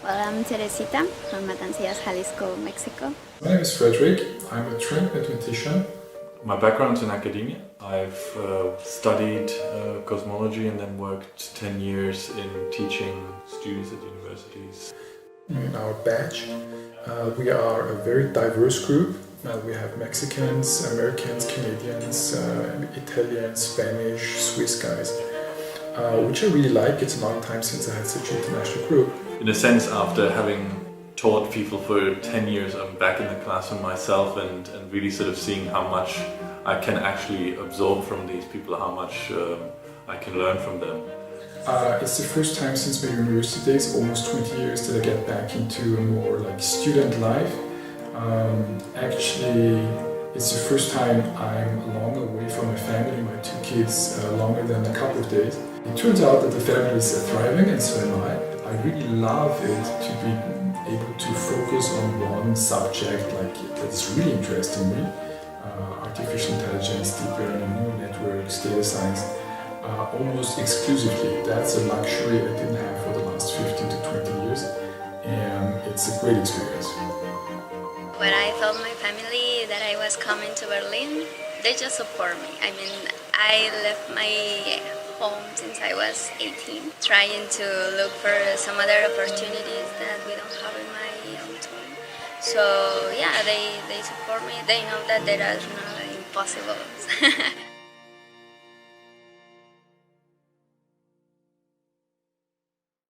Well, I'm Teresita from Matanzas, Jalisco, Mexico. My name is Frederick. I'm a trained mathematician. My background's in academia. I've studied cosmology and then worked 10 years in teaching students at universities. In our batch, we are a very diverse group. We have Mexicans, Americans, Canadians, Italians, Spanish, Swiss guys, which I really like. It's a long time since I had such an international group. In a sense, after having taught people for 10 years, I'm back in the classroom myself and really sort of seeing how much I can actually absorb from these people, how much I can learn from them. It's the first time since my university days, almost 20 years, that I get back into a more like student life. Actually, it's the first time I'm long away from my family, my two kids, longer than a couple of days. It turns out that the family is thriving, and so am I. I really love it to be able to focus on one subject that is really interesting me. Artificial intelligence, deep learning, neural networks, data science, almost exclusively. That's a luxury I didn't have for the last 15 to 20 years, and it's a great experience. When I told my family that I was coming to Berlin, they just support me. I mean, I left my home since I was 18, trying to look for some other opportunities that we don't have in my hometown. So yeah, they support me. They know that there are no impossibles.